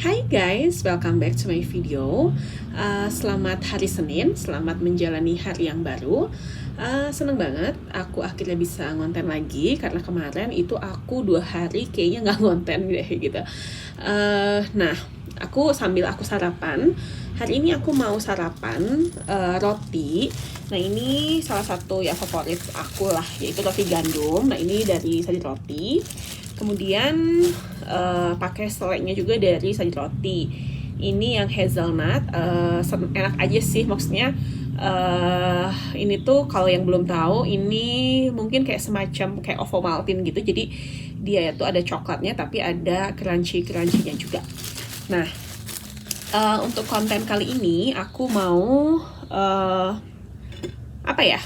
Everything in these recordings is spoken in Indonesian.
Hai guys, welcome back to my video. Selamat hari Senin, selamat menjalani hari yang baru. Seneng banget, aku akhirnya bisa ngonten lagi karena kemarin itu aku 2 hari kayaknya nggak ngonten deh gitu. Nah, aku sarapan. Hari ini aku mau sarapan roti. Nah ini salah satu ya favorit aku lah, yaitu roti gandum. Nah ini dari Sadi Roti. Kemudian pakai selainya juga dari Sadi Roti. Ini yang hazelnut, enak aja sih, maksudnya ini tuh kalau yang belum tahu, ini mungkin kayak semacam kayak Ovomaltine gitu. Jadi dia itu ada coklatnya tapi ada crunchy-nya juga. Nah, untuk konten kali ini aku mau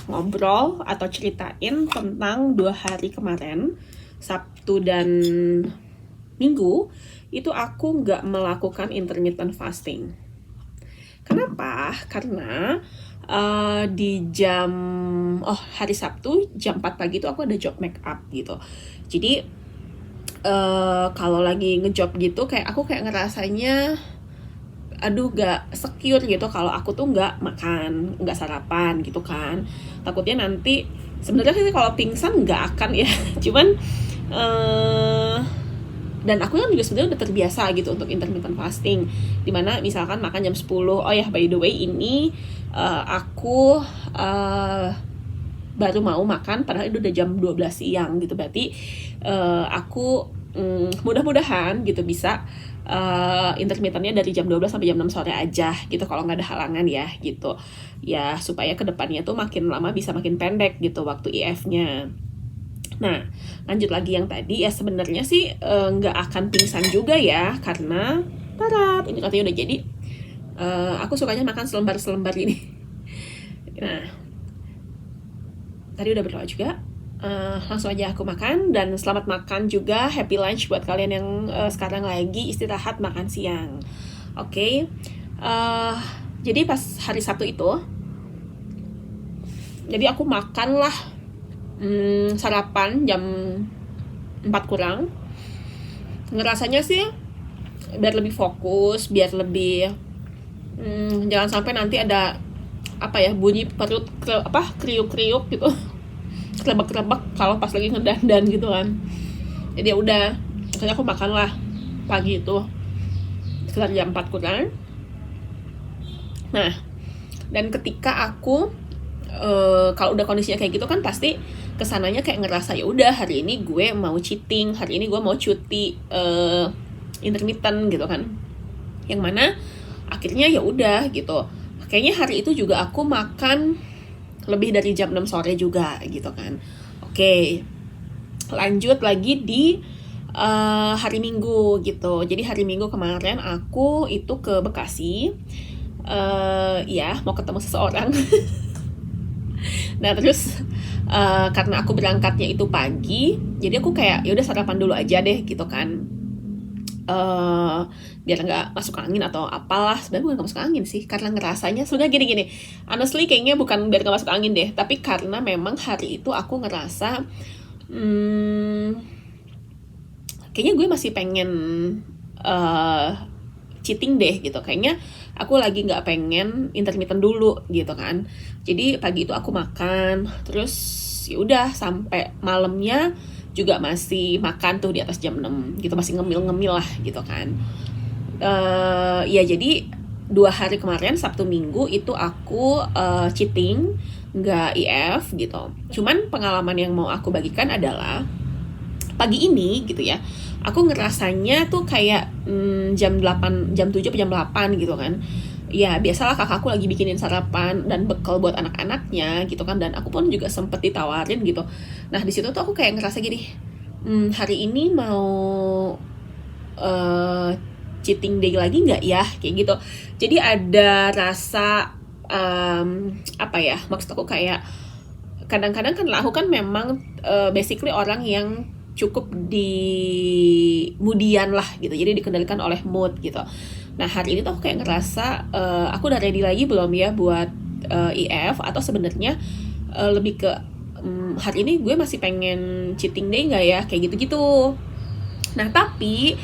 ngobrol atau ceritain tentang 2 hari kemarin, Sabtu dan Minggu, itu aku nggak melakukan intermittent fasting. Kenapa? Karena di hari Sabtu jam 4 pagi itu aku ada job make up gitu. Jadi kalau lagi ngejob gitu aku kayak ngerasanya gak secure gitu kalau aku tuh nggak makan, nggak sarapan gitu kan. Takutnya nanti, sebenarnya sih kalau pingsan nggak akan ya, cuman dan aku kan juga sebenarnya udah terbiasa gitu untuk intermittent fasting, dimana misalkan makan jam 10. Oh ya, by the way, ini aku baru mau makan padahal itu udah jam 12 siang gitu. Berarti aku mudah-mudahan gitu bisa intermittentnya dari jam 12 sampai jam 6 sore aja gitu, kalau nggak ada halangan ya gitu ya, supaya kedepannya tuh makin lama bisa makin pendek gitu waktu IF-nya. Nah, lanjut lagi yang tadi ya, sebenarnya sih nggak akan pingsan juga ya, karena ini katanya udah jadi. Aku sukanya makan selembar-selembar ini. Nah, tadi udah berdoa juga. Langsung aja aku makan, dan selamat makan juga, happy lunch buat kalian yang sekarang lagi istirahat makan siang. Oke. Jadi pas hari Sabtu itu, jadi aku makan lah sarapan jam 4 kurang. Ngerasanya sih biar lebih fokus, biar lebih jangan sampai nanti ada bunyi perut kriuk-kriuk gitu, kelebak-kelebak kalau pas lagi ngedandan gitu kan. Jadi ya udah, makanya aku makan lah pagi itu sekitar jam 4 kurang. Nah, dan ketika aku kalau udah kondisinya kayak gitu kan, pasti kesananya kayak ngerasa ya udah, hari ini gue mau cheating, hari ini gue mau cuti intermittent gitu kan. Yang mana akhirnya ya udah gitu. Kayaknya hari itu juga aku makan lebih dari jam 6 sore juga gitu kan. Oke. Lanjut lagi di hari Minggu gitu. Jadi hari Minggu kemarin aku itu ke Bekasi. Mau ketemu seseorang. Nah, terus karena aku berangkatnya itu pagi, jadi aku kayak ya udah sarapan dulu aja deh gitu kan. Biar nggak masuk angin atau apalah. Sebenarnya bukan nggak masuk angin sih, karena ngerasanya sudah gini, honestly kayaknya bukan biar nggak masuk angin deh, tapi karena memang hari itu aku ngerasa kayaknya gue masih pengen cheating deh gitu. Kayaknya aku lagi nggak pengen intermittent dulu gitu kan. Jadi pagi itu aku makan, terus ya udah sampai malamnya juga masih makan tuh di atas jam 6 gitu, masih ngemil-ngemil lah gitu kan. Jadi 2 hari kemarin Sabtu Minggu itu aku cheating, nggak IF gitu. Cuman pengalaman yang mau aku bagikan adalah pagi ini gitu ya, aku ngerasanya tuh kayak jam 8, jam 7 atau jam 8 gitu kan. Ya biasalah, kakakku lagi bikinin sarapan dan bekal buat anak-anaknya gitu kan, dan aku pun juga sempet ditawarin gitu. Nah di situ tuh aku kayak ngerasa gini, hari ini mau cheating day lagi nggak ya, kayak gitu. Jadi ada rasa maksud aku kayak kadang-kadang kan aku kan memang basically orang yang cukup moodian lah gitu, jadi dikendalikan oleh mood gitu. Nah hari ini tuh aku kayak ngerasa aku udah ready lagi belum ya buat IF, atau sebenarnya lebih ke hari ini gue masih pengen cheating day nggak ya, kayak gitu-gitu. Nah tapi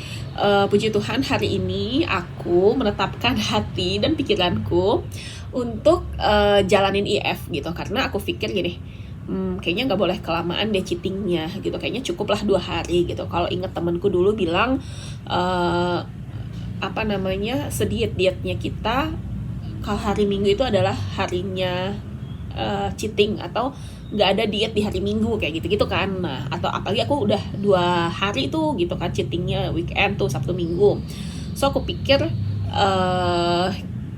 puji Tuhan hari ini aku menetapkan hati dan pikiranku untuk jalanin IF gitu, karena aku pikir gini, kayaknya nggak boleh kelamaan deh cheatingnya gitu, kayaknya cukuplah 2 hari gitu. Kalau inget temenku dulu bilang sediet-dietnya kita kalau hari Minggu itu adalah harinya cheating, atau nggak ada diet di hari Minggu kayak gitu-gitu kan. Nah, atau apalagi aku udah 2 hari tuh gitu kan cheatingnya, weekend tuh Sabtu Minggu. So aku pikir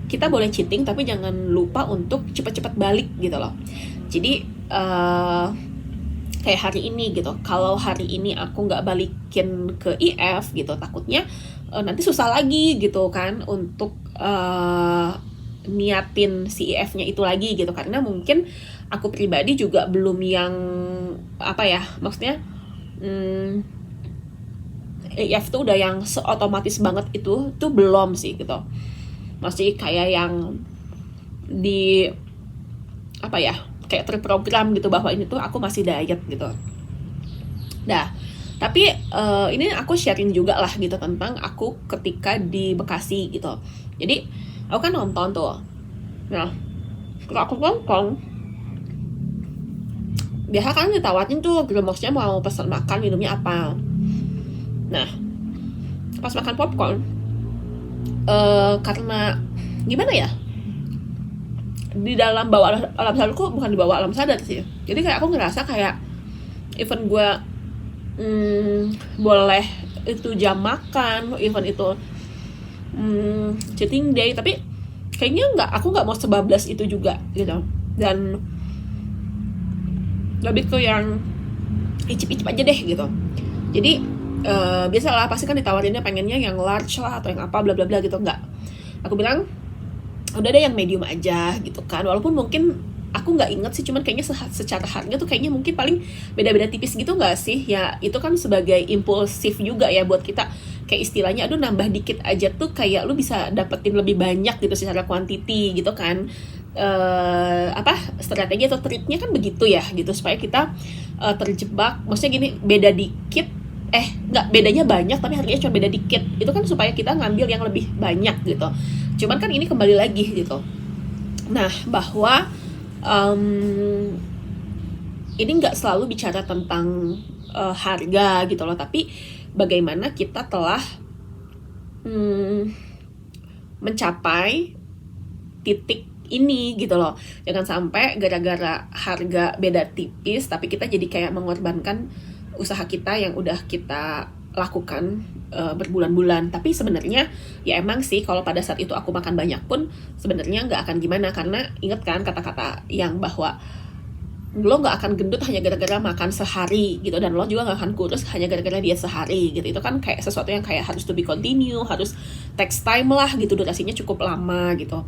kita boleh cheating tapi jangan lupa untuk cepat-cepat balik gitu loh. Jadi kayak hari ini gitu, kalau hari ini aku nggak balikin ke IF gitu, takutnya nanti susah lagi gitu kan untuk niatin si IF-nya itu lagi gitu, karena mungkin aku pribadi juga belum yang maksudnya IF tuh udah yang seotomatis banget itu tuh belum sih gitu, masih kayak yang di kayak terprogram gitu bahwa ini tuh aku masih diet gitu. Nah tapi ini aku sharing juga lah gitu tentang aku ketika di Bekasi gitu. Jadi aku kan nonton tuh. Nah, kalau aku nonton, biasa kan ditawarin tuh maksudnya mau pesan makan, minumnya apa. Nah, pas makan popcorn, karena gimana ya, di dalam bawah alam sadarku, bukan di bawah alam sadar sih. Jadi kayak aku ngerasa kayak even gue boleh itu jam makan, even itu cheating day, tapi kayaknya aku nggak mau sebablas itu juga gitu. Dan lebih ke yang icip-icip aja deh gitu. Jadi biasalah pasti kan ditawarinnya pengennya yang large lah atau yang apa bla bla bla gitu. Nggak, aku bilang udah ada yang medium aja gitu kan. Walaupun mungkin aku nggak inget sih, cuman kayaknya secara harga tuh kayaknya mungkin paling beda-beda tipis gitu nggak sih ya. Itu kan sebagai impulsif juga ya buat kita, kayak istilahnya aduh nambah dikit aja tuh kayak lu bisa dapetin lebih banyak gitu secara quantity gitu kan. Strategi atau triknya kan begitu ya gitu, supaya kita terjebak. Maksudnya gini, beda dikit nggak, bedanya banyak tapi harganya cuma beda dikit, itu kan supaya kita ngambil yang lebih banyak gitu. Cuman kan ini kembali lagi gitu, nah bahwa ini nggak selalu bicara tentang harga gitu loh, tapi bagaimana kita telah mencapai titik ini gitu loh. Jangan sampai gara-gara harga beda tipis tapi kita jadi kayak mengorbankan usaha kita yang udah kita lakukan berbulan-bulan. Tapi sebenarnya ya emang sih kalau pada saat itu aku makan banyak pun sebenarnya nggak akan gimana, karena inget kan kata-kata yang bahwa lo nggak akan gendut hanya gara-gara makan sehari gitu, dan lo juga nggak akan kurus hanya gara-gara diet sehari gitu. Itu kan kayak sesuatu yang kayak harus to be continue, harus takes time lah gitu, durasinya cukup lama gitu.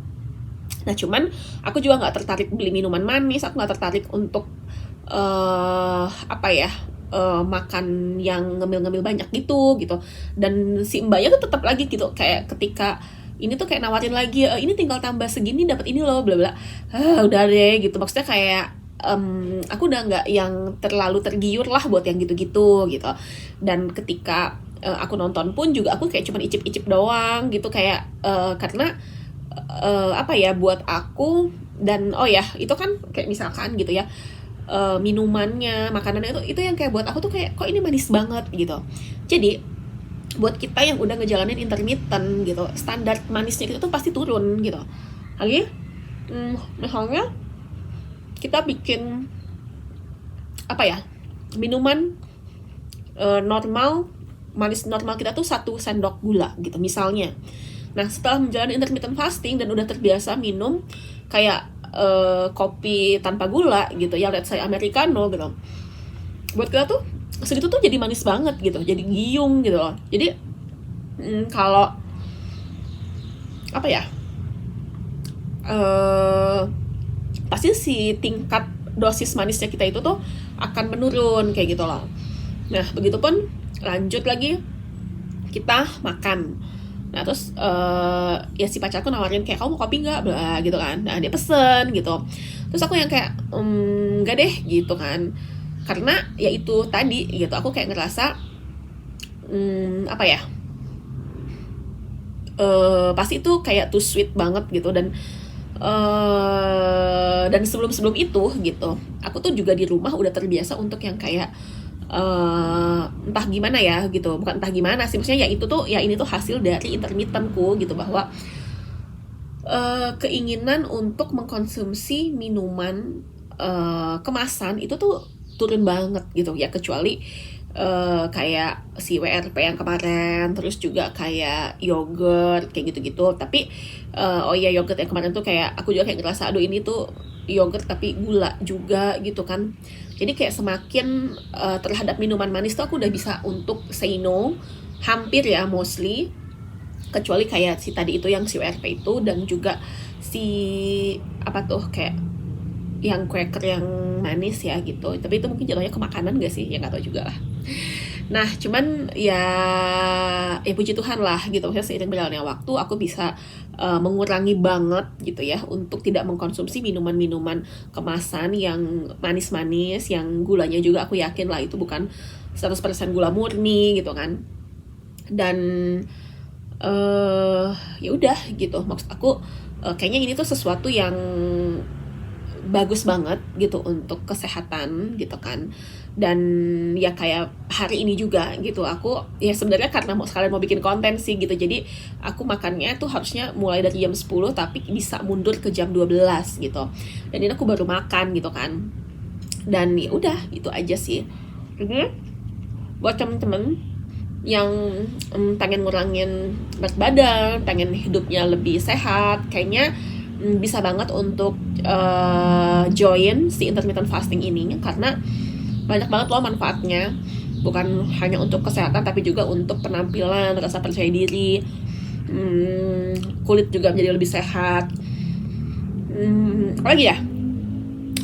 Nah cuman aku juga nggak tertarik beli minuman manis, aku nggak tertarik untuk makan yang ngemil-ngemil banyak gitu. Dan si mbaknya tuh tetap lagi gitu, kayak ketika ini tuh kayak nawarin lagi, ini tinggal tambah segini dapat ini loh bla bla. Udah deh gitu, maksudnya kayak aku udah nggak yang terlalu tergiur lah buat yang gitu-gitu gitu. Dan ketika aku nonton pun juga aku kayak cuman icip-icip doang gitu, kayak karena buat aku. Dan itu kan kayak misalkan gitu ya, minumannya, makanannya itu yang kayak buat aku tuh kayak kok ini manis banget gitu. Jadi buat kita yang udah ngejalanin intermittent gitu, standar manisnya itu tuh pasti turun gitu. Lagi misalnya kita bikin minuman normal, manis normal kita tuh 1 sendok gula gitu misalnya. Nah setelah menjalani intermittent fasting dan udah terbiasa minum kayak kopi tanpa gula gitu ya, let's say americano gitu, buat kita tuh segitu tuh jadi manis banget gitu, jadi giung gitu loh. Jadi kalau pasti si tingkat dosis manisnya kita itu tuh akan menurun kayak gitu loh. Nah begitupun lanjut lagi kita makan. Nah terus ya si pacarku nawarin kayak kamu mau kopi nggak bla gitu kan. Nah dia pesen gitu, terus aku yang kayak nggak deh gitu kan, karena ya itu tadi gitu, aku kayak ngerasa apa ya, pasti itu kayak too sweet banget gitu. Dan sebelum itu gitu, aku tuh juga di rumah udah terbiasa untuk yang kayak entah gimana ya gitu, bukan entah gimana sih, maksudnya ya itu tuh, ya ini tuh hasil dari intermittenku gitu, bahwa keinginan untuk mengkonsumsi minuman kemasan itu tuh turun banget gitu ya, kecuali kayak si WRP yang kemarin, terus juga kayak yogurt kayak gitu-gitu. Tapi oh iya, yogurt yang kemarin tuh kayak aku juga kayak ngerasa aduh ini tuh yogurt tapi gula juga gitu kan. Jadi kayak semakin terhadap minuman manis tuh aku udah bisa untuk say no, hampir ya, mostly, kecuali kayak si tadi itu yang si WRP itu, dan juga si apa tuh kayak yang cracker yang manis ya gitu. Tapi itu mungkin jatuhnya ke makanan gak sih, ya nggak tahu juga lah. Nah cuman ya puji Tuhan lah gitu, maksudnya seiring berjalannya waktu aku bisa mengurangi banget gitu ya untuk tidak mengkonsumsi minuman-minuman kemasan yang manis-manis, yang gulanya juga aku yakin lah itu bukan 100% gula murni gitu kan. Dan ya udah gitu, maksud aku kayaknya ini tuh sesuatu yang bagus banget gitu untuk kesehatan gitu kan. Dan ya kayak hari ini juga gitu, aku ya sebenarnya karena sekalian mau bikin konten sih gitu, jadi aku makannya tuh harusnya mulai dari jam 10 tapi bisa mundur ke jam 12 gitu. Dan ini aku baru makan gitu kan. Dan ya udah itu aja sih. Buat temen-temen yang pengen ngurangin berat badan, pengen hidupnya lebih sehat, kayaknya bisa banget untuk join si intermittent fasting ini, karena banyak banget loh manfaatnya, bukan hanya untuk kesehatan tapi juga untuk penampilan, rasa percaya diri, kulit juga menjadi lebih sehat. Apa lagi ya?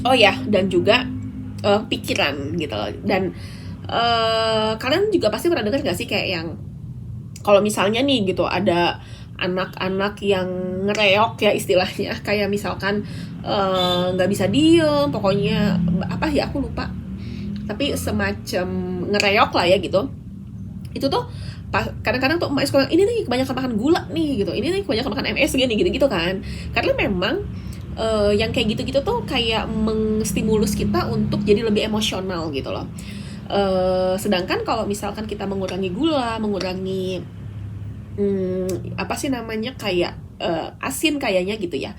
Oh ya, dan juga pikiran gitu loh. Dan kalian juga pasti pernah dengar gak sih kayak yang kalau misalnya nih gitu ada anak-anak yang ngereok ya istilahnya, kayak misalkan nggak bisa diem, pokoknya apa ya aku lupa, tapi semacam ngereok lah ya gitu. Itu tuh kadang-kadang tuh emak suka ini nih kebanyakan makan gula nih gitu, ini nih kebanyakan makan MSG nih gitu-gitu kan. Karena memang yang kayak gitu-gitu tuh kayak mengstimulus kita untuk jadi lebih emosional gitu loh. Sedangkan kalau misalkan kita mengurangi gula, mengurangi apa sih namanya kayak asin kayaknya gitu ya,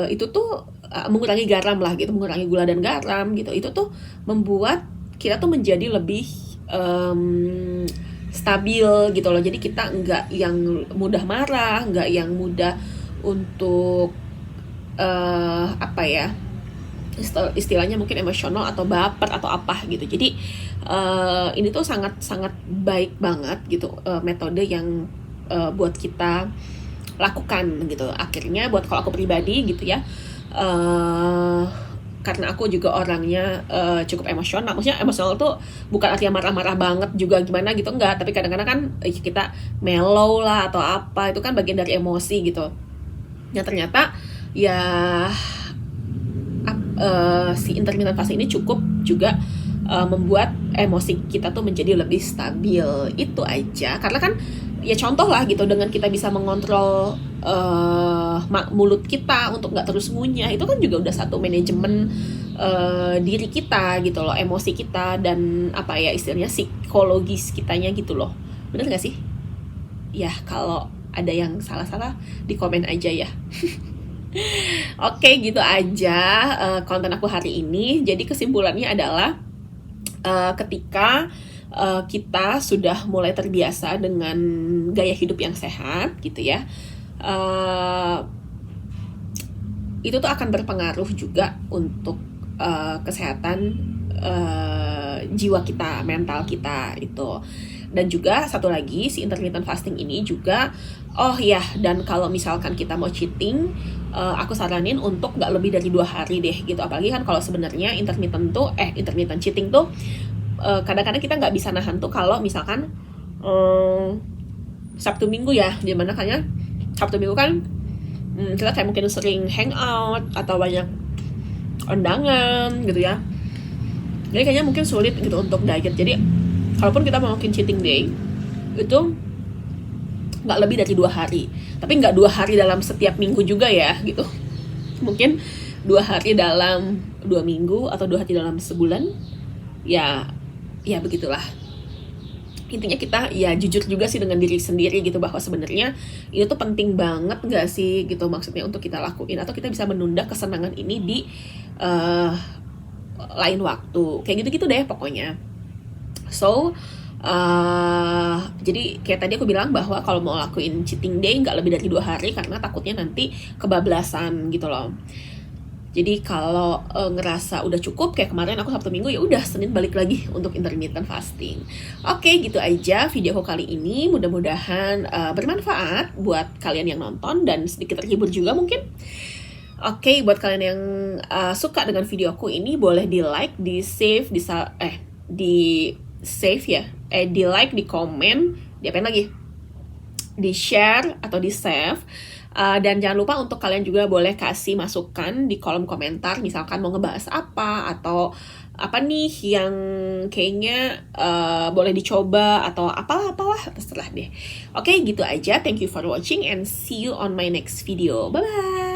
itu tuh mengurangi garam lah gitu, mengurangi gula dan garam gitu, itu tuh membuat kita tuh menjadi lebih stabil gitu loh. Jadi kita nggak yang mudah marah, nggak yang mudah untuk apa ya, istilahnya mungkin emosional atau baper atau apa gitu. Jadi ini tuh sangat baik banget gitu, metode yang buat kita lakukan gitu. Akhirnya buat kalau aku pribadi gitu ya, karena aku juga orangnya cukup emosional. Maksudnya emosional tuh bukan artinya marah-marah banget juga gimana gitu, enggak. Tapi kadang-kadang kan kita mellow lah atau apa, itu kan bagian dari emosi gitu. Ya ternyata ya si intermittent fasting ini cukup juga membuat emosi kita tuh menjadi lebih stabil. Itu aja. Karena kan ya contoh lah gitu, dengan kita bisa mengontrol mulut kita untuk nggak terus ngunyah, itu kan juga udah satu manajemen diri kita gitu loh, emosi kita dan apa ya istilahnya psikologis kitanya gitu loh. Bener nggak sih? Ya kalau ada yang salah-salah di komen aja ya. Oke, gitu aja konten aku hari ini. Jadi kesimpulannya adalah ketika kita sudah mulai terbiasa dengan gaya hidup yang sehat gitu ya, itu tuh akan berpengaruh juga untuk kesehatan jiwa kita, mental kita itu. Dan juga satu lagi, si intermittent fasting ini juga, oh ya, dan kalau misalkan kita mau cheating, aku saranin untuk nggak lebih dari 2 hari deh gitu. Apalagi kan kalau sebenarnya intermittent cheating tuh kadang-kadang kita nggak bisa nahan tuh kalau misalkan Sabtu Minggu ya, dimana kayaknya Sabtu Minggu kan kita kayak mungkin sering hangout atau banyak undangan gitu ya. Jadi kayaknya mungkin sulit gitu untuk diet. Jadi kalaupun kita mau mungkin cheating day, itu nggak lebih dari 2 hari. Tapi nggak 2 hari dalam setiap minggu juga ya gitu. Mungkin 2 hari dalam 2 minggu atau 2 hari dalam sebulan. Ya begitulah. Intinya kita ya jujur juga sih dengan diri sendiri gitu, bahwa sebenarnya ini tuh penting banget gak sih gitu maksudnya untuk kita lakuin, atau kita bisa menunda kesenangan ini di lain waktu, kayak gitu-gitu deh pokoknya. So jadi kayak tadi aku bilang bahwa kalau mau lakuin cheating day nggak lebih dari 2 hari, karena takutnya nanti kebablasan gitu loh. Jadi kalau ngerasa udah cukup kayak kemarin aku Sabtu Minggu, ya udah Senin balik lagi untuk intermittent fasting. Oke, gitu aja video aku kali ini. Mudah-mudahan bermanfaat buat kalian yang nonton dan sedikit terhibur juga mungkin. Oke, buat kalian yang suka dengan video aku ini, boleh di like, di save, di save ya, di like, di komen, di apain lagi, di share atau di save. Dan jangan lupa untuk kalian juga boleh kasih masukan di kolom komentar, misalkan mau ngebahas apa atau apa nih yang kayaknya boleh dicoba atau apalah terserah deh. Oke, gitu aja. Thank you for watching and see you on my next video. Bye bye.